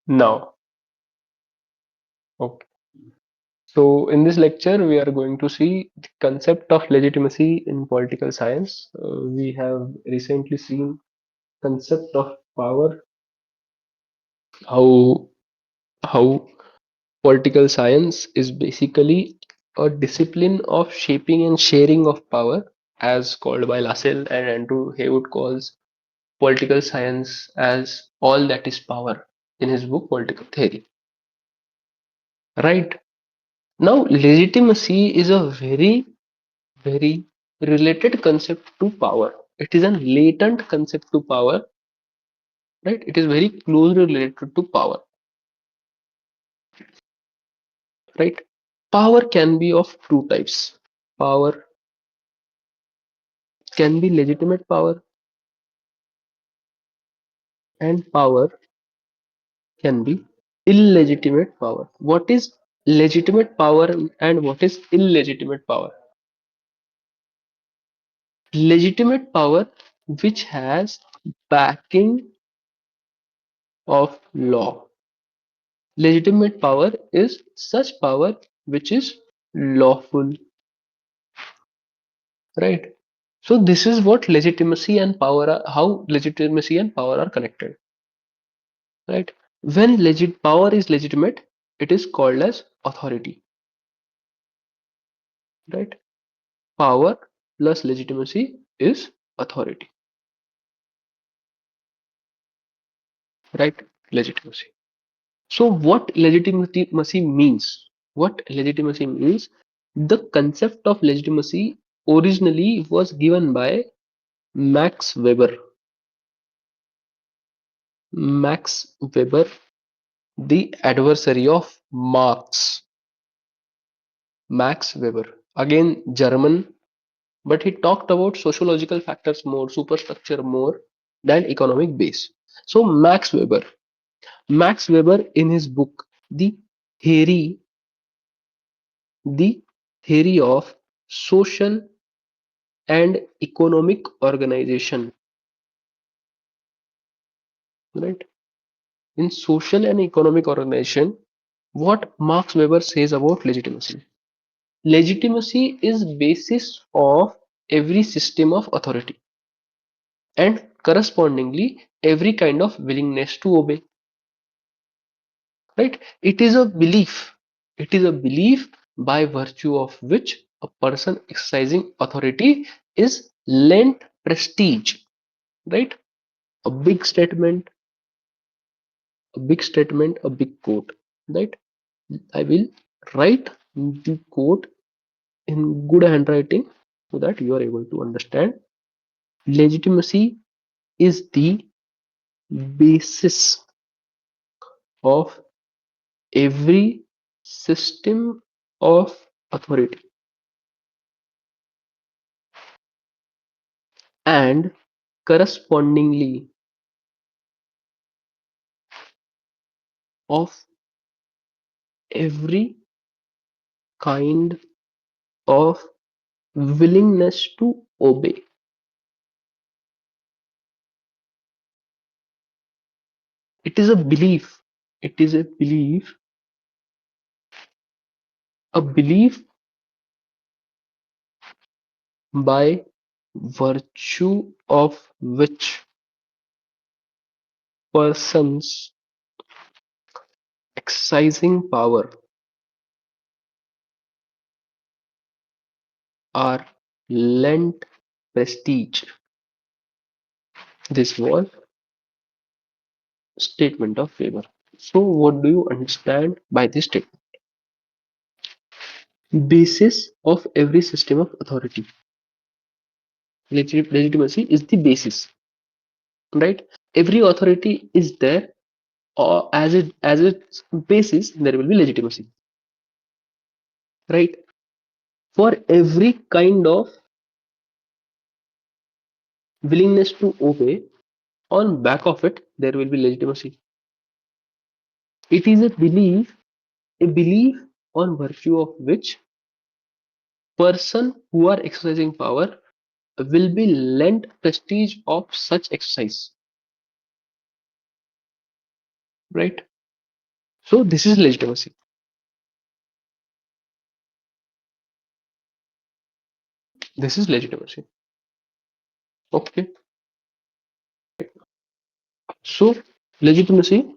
now. Okay. So in this lecture, we are going to see the concept of legitimacy in political science. We have recently seen concept of power, how how political science is basically a discipline of shaping and sharing of power, as called by Lassalle, and Andrew Haywood calls political science as all that is power in his book Political Theory. Right. Now, legitimacy is a very related concept to power. It is a latent concept to power, right? It is very closely related to power, right? Power can be of two types. Power can be legitimate power, and power can be illegitimate power. What is legitimate power and what is illegitimate power? Legitimate power which has backing of law. Legitimate power is such power which is lawful, right? So this is what legitimacy and power are, how legitimacy and power are connected, right? When legit power is legitimate, it is called as authority, right? Power plus legitimacy is authority, right? Legitimacy. So what legitimacy means? What legitimacy means? The concept of legitimacy originally was given by Max Weber. Max Weber, the adversary of Marx. Max Weber, again German, but he talked about sociological factors more, superstructure more than economic base. So Max Weber in his book, Theory, the Theory of Social and Economic Organization, right? In social and economic organization, what Max Weber says about legitimacy. Legitimacy is basis of every system of authority and correspondingly every kind of willingness to obey, right? It is a belief. It is a belief by virtue of which a person exercising authority is lent prestige, right? A big statement, a big quote, right? I will write the quote in good handwriting so that you are able to understand. Legitimacy is the basis of every system of authority and correspondingly of every kind of willingness to obey. It is a belief. It is a belief by virtue of which persons exercising power are lent prestige. This was statement of Weber. So what do you understand by this statement? Basis of every system of authority. Legitimacy is the basis, right? Every authority is there, or as its basis, there will be legitimacy, right? For every kind of willingness to obey, on back of it, there will be legitimacy. It is a belief on virtue of which person who are exercising power will be lent prestige of such exercise, right? So this is legitimacy. This is legitimacy. Okay. So legitimacy,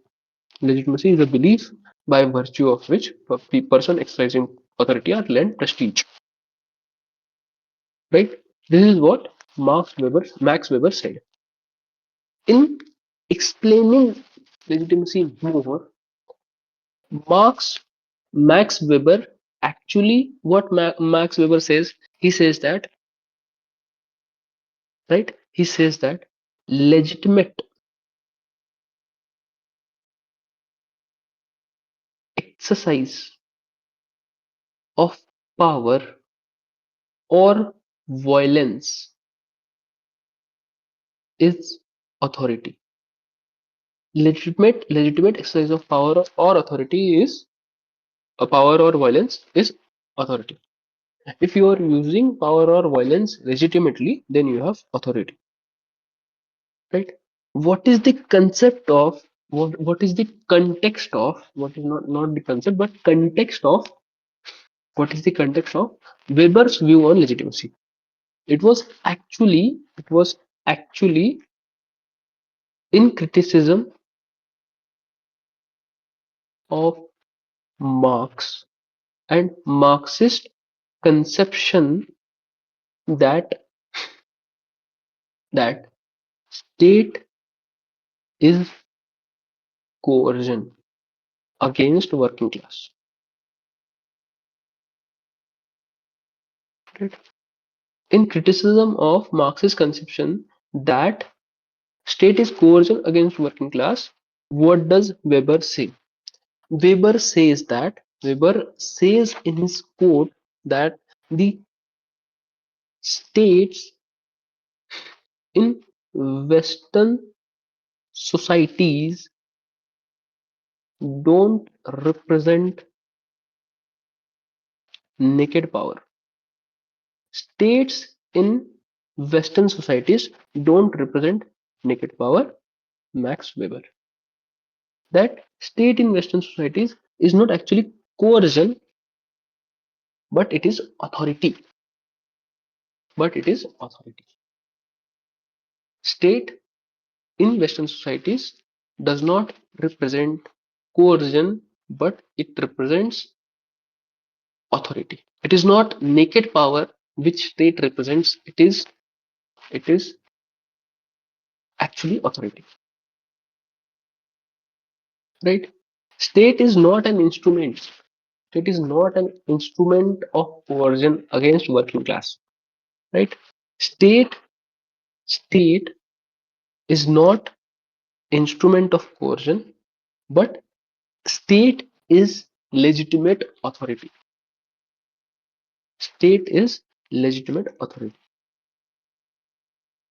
legitimacy is a belief by virtue of which a person exercising authority are lent prestige. Right? This is what Max Weber said. In explaining legitimacy more, Marx Max Weber actually what Max Weber says, he says that, right? He says that legitimate exercise of power or violence is authority. Legitimate exercise of power or authority is a power or violence is authority. If you are using power or violence legitimately, then you have authority, right? What is the concept of what is the context of what is not the concept but context of what is the context of Weber's view on legitimacy? It was actually in criticism of Marx and Marxist conception that that state is coercion against working class. Right? In criticism of Marxist conception that state is coercion against working class, what does Weber say? Weber says in his quote that the states in Western societies don't represent naked power. States in Western societies don't represent naked power. Max Weber. That state in Western societies is not actually coercion, but it is authority. But it is authority. State in Western societies does not represent coercion, but it represents authority. It is not naked power which state represents. It is actually authority. Right? State is not an instrument. State is not an instrument of coercion against working class. Right? State state is not instrument of coercion, but state is legitimate authority. State is legitimate authority.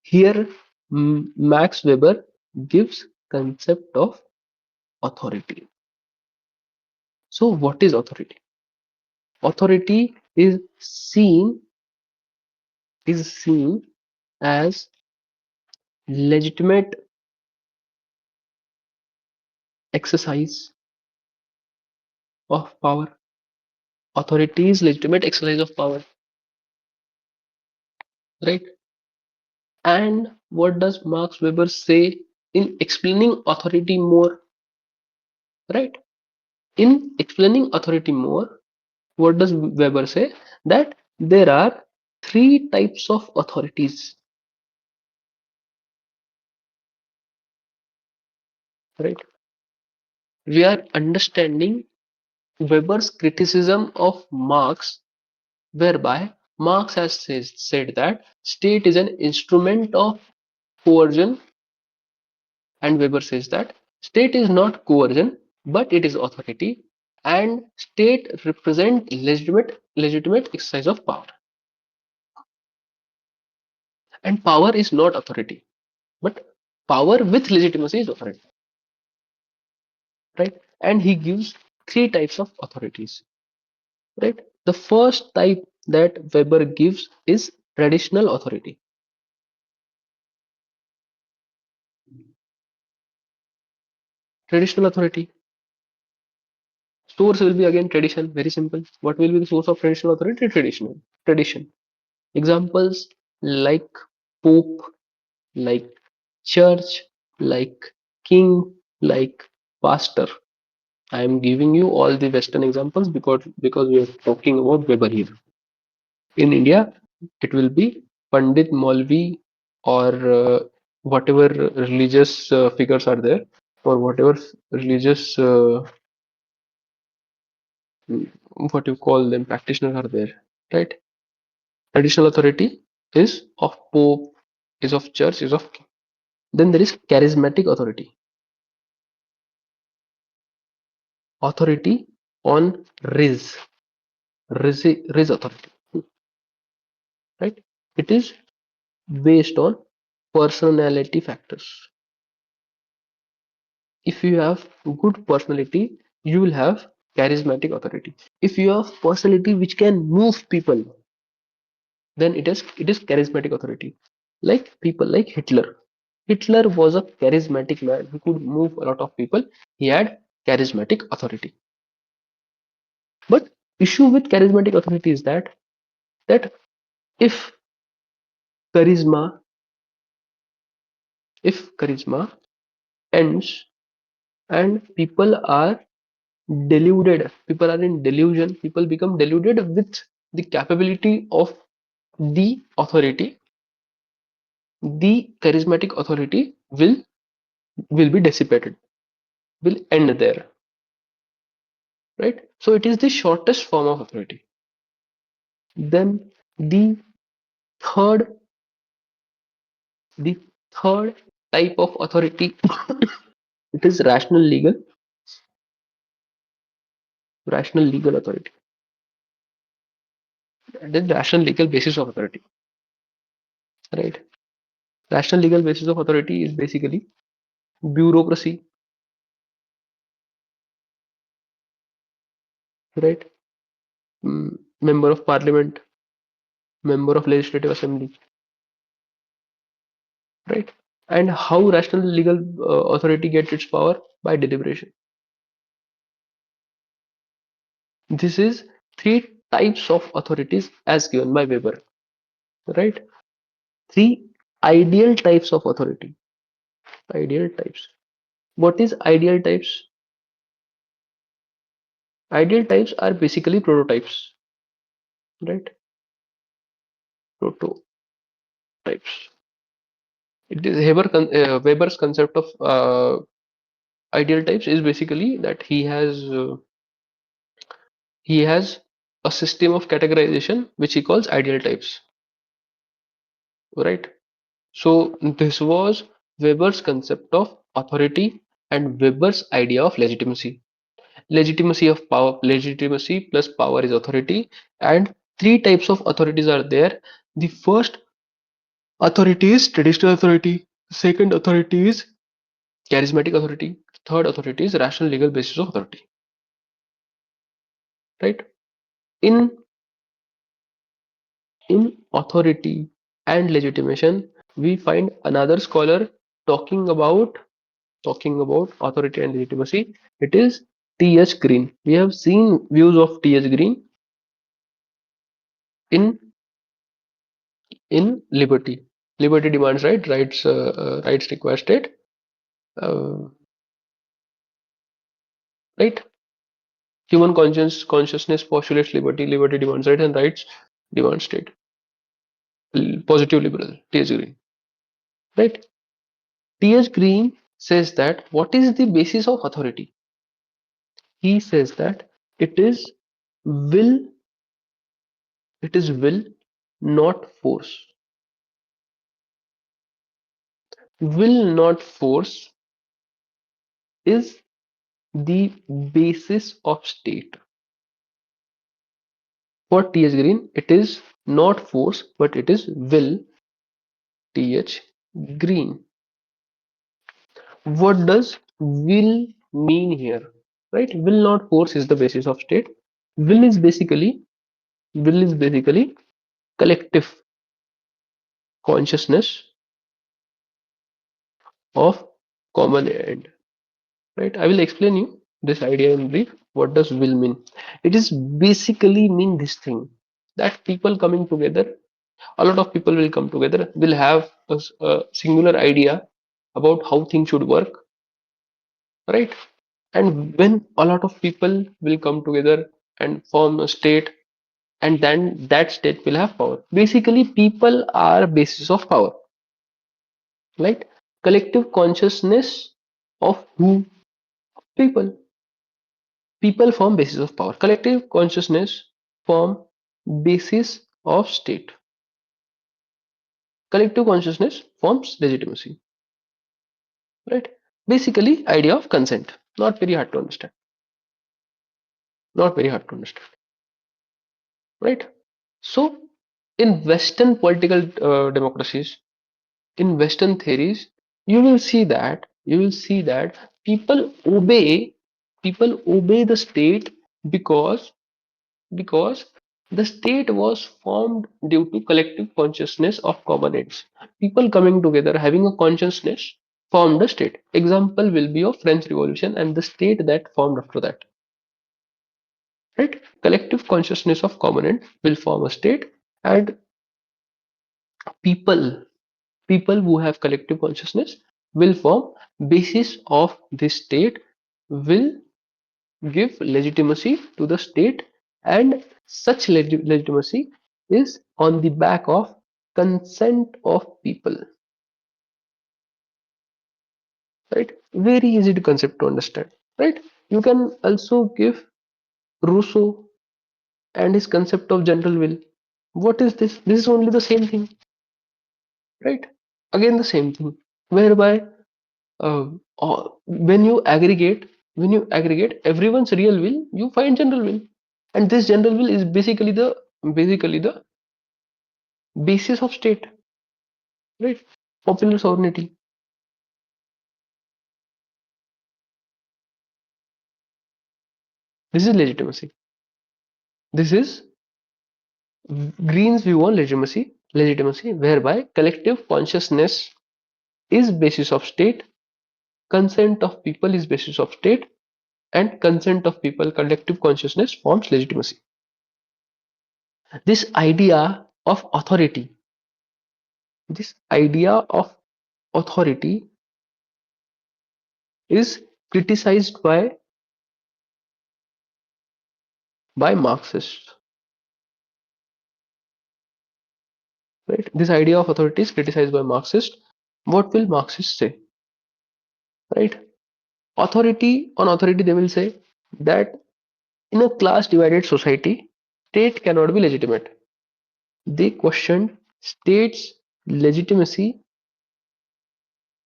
Here, Max Weber gives concept of authority. So, what is authority? Authority is seen as legitimate exercise of power. Authority is legitimate exercise of power, right? And what does Max Weber say in explaining authority more? Right? In explaining authority more, what does Weber say? That there are three types of authorities. Right? We are understanding Weber's criticism of Marx, whereby Marx has said that state is an instrument of coercion, and Weber says that state is not coercion, but it is authority, and state represent legitimate exercise of power. And power is not authority, but power with legitimacy is authority, right? And he gives three types of authorities, right? The first type that Weber gives is traditional authority. Traditional authority. Source will be again tradition, very simple. What will be the source of traditional authority? Tradition. Examples like Pope, like church, like king, like pastor. I am giving you all the Western examples because we are talking about Weber here. In India, it will be Pandit, Maulvi, or whatever religious figures are there, or whatever religious what you call them practitioners are there, right? Traditional authority is of Pope, is of church, is of king. Then there is charismatic authority on Riz authority, right? It is based on personality factors. If you have good personality, you will have charismatic authority. If you have personality which can move people, then it is charismatic authority. Like people like Hitler. Hitler was a charismatic man who could move a lot of people. He had charismatic authority. But issue with charismatic authority is that if charisma if charisma ends and people are in delusion, people become deluded with the capability of the authority, the charismatic authority will be dissipated, will end there, right? So it is the shortest form of authority. Then the third the third type of authority it is rational legal authority. That is rational legal basis of authority, right? Rational legal basis of authority is basically bureaucracy, right? Member of parliament, member of legislative assembly, right? And how rational legal authority gets its power? By deliberation. This is three types of authorities as given by Weber, right? Three ideal types of authority. Ideal types. What is ideal types? Ideal types are basically prototypes, right? Prototypes. It is Weber's concept of ideal types is basically that he has a system of categorization which he calls ideal types, right? So this was Weber's concept of authority and Weber's idea of legitimacy. Legitimacy of power, legitimacy plus power is authority, and three types of authorities are there. The first authority is traditional authority. Second authority is charismatic authority. Third authority is rational legal basis of authority, right? In In authority and legitimation, we find another scholar talking about authority and legitimacy. It is T.H. Green. We have seen views of T.H. Green in liberty. Liberty demands rights require state. Uh, right? Human consciousness postulates liberty. Liberty demands rights and rights demand state. Positive liberal. T.H. Green. Right? T.H. Green says that what is the basis of authority? He says that it is will, will, not force. Will not force is the basis of state. For T.H. Green, it is not force, but it is will. T.H. Green. What does will mean here? Right? Will not force is the basis of state. Will is basically collective consciousness of common end. Right? I will explain you. this idea in brief. What does will mean? It is basically mean this thing, that people coming together, a lot of people will come together, will have a singular idea about how things should work, right? And when a lot of people will come together and form a state, and then that state will have power. Basically, people are basis of power, right? Collective consciousness of who? People. People form basis of power. Collective consciousness form basis of state. Collective consciousness forms legitimacy, right? Basically, idea of consent. Not very hard to understand. Not very hard to understand, right? So, in Western political democracies, in Western theories, you will see that people obey the state because because the state was formed due to collective consciousness of common ends. People coming together having a consciousness formed a state. Example will be of French Revolution and the state that formed after that. Right? Collective consciousness of common end will form a state, and people people who have collective consciousness will form basis of this state, will give legitimacy to the state, and such legitimacy is on the back of consent of people, right? Very easy to concept to understand, right? You can also give Rousseau and his concept of general will. What is this? This is only the same thing, right? Again the same thing, whereby when you aggregate everyone's real will, you find general will, and this general will is basically the basis of state, right? Popular sovereignty. This is legitimacy. This is Green's view on legitimacy, whereby collective consciousness is basis of state, consent of people is basis of state, and consent of people, collective consciousness forms legitimacy. This idea of authority, this idea of authority is criticized by Marxists, right? This idea of authority is criticized by Marxists. What will Marxists say, right? On authority, they will say that in a class divided society, state cannot be legitimate. They question state's legitimacy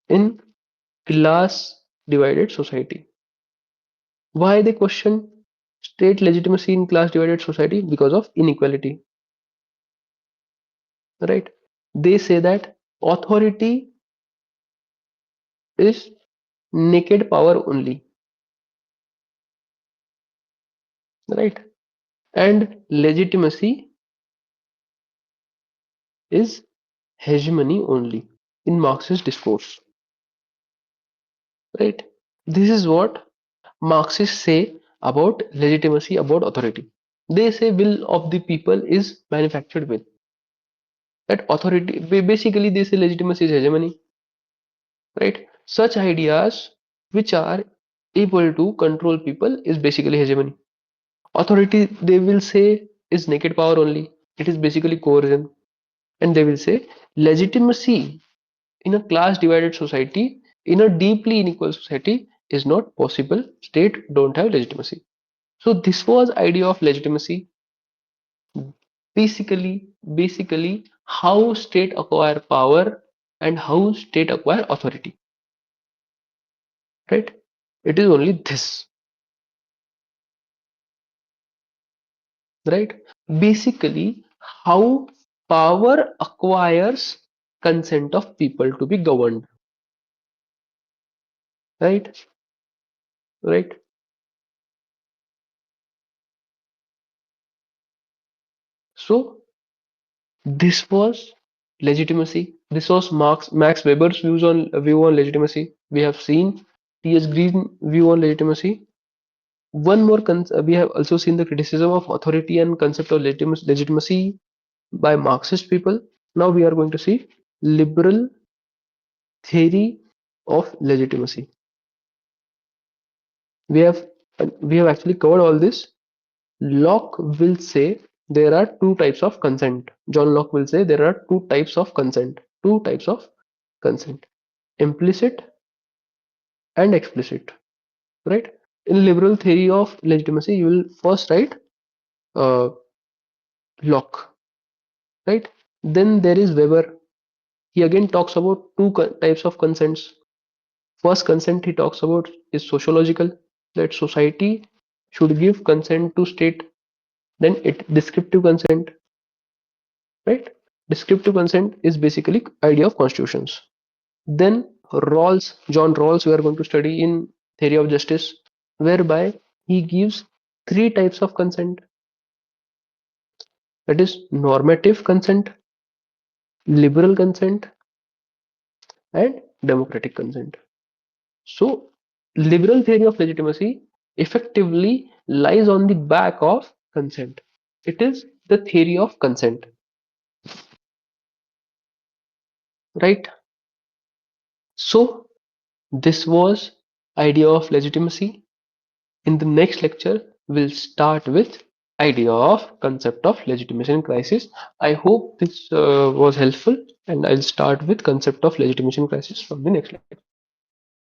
in class divided society. Why they question state legitimacy in class divided society? Because of inequality, right? They say that authority is naked power only, right? And legitimacy is hegemony only in Marxist discourse, right? This is what Marxists say about legitimacy, about authority. They say will of the people is manufactured will. That authority, basically, they say legitimacy is hegemony, right? Such ideas which are able to control people is basically hegemony. Authority, they will say, is naked power only. It is basically coercion. And they will say legitimacy in a class divided society, in a deeply unequal society, is not possible. State don't have legitimacy. So this was idea of legitimacy. Basically how state acquire power and how state acquire authority, right? It is only this, right? Basically how power acquires consent of people to be governed, right? Right. So this was legitimacy. This was Max Weber's view on legitimacy. We have seen T.S. Green view on legitimacy. One more, we have also seen the criticism of authority and concept of legitimacy by Marxist people. Now we are going to see liberal theory of legitimacy. We have we have actually covered all this. Locke will say there are two types of consent. John Locke will say there are two types of consent. Two types of consent: implicit and explicit. Right? In liberal theory of legitimacy, you will first write uh, Locke. Right? Then there is Weber. He again talks about two types of consents. First consent he talks about is sociological, that society should give consent to state. Then it descriptive consent, right? Descriptive consent is basically idea of constitutions. Then Rawls, John Rawls, we are going to study in theory of justice, whereby he gives three types of consent. That is normative consent, liberal consent, and democratic consent. So, liberal theory of legitimacy effectively lies on the back of consent. It is the theory of consent, right? So, this was idea of legitimacy. In the next lecture, we'll start with idea of concept of legitimacy in crisis. I hope this was helpful, and I'll start with concept of legitimacy in crisis from the next lecture.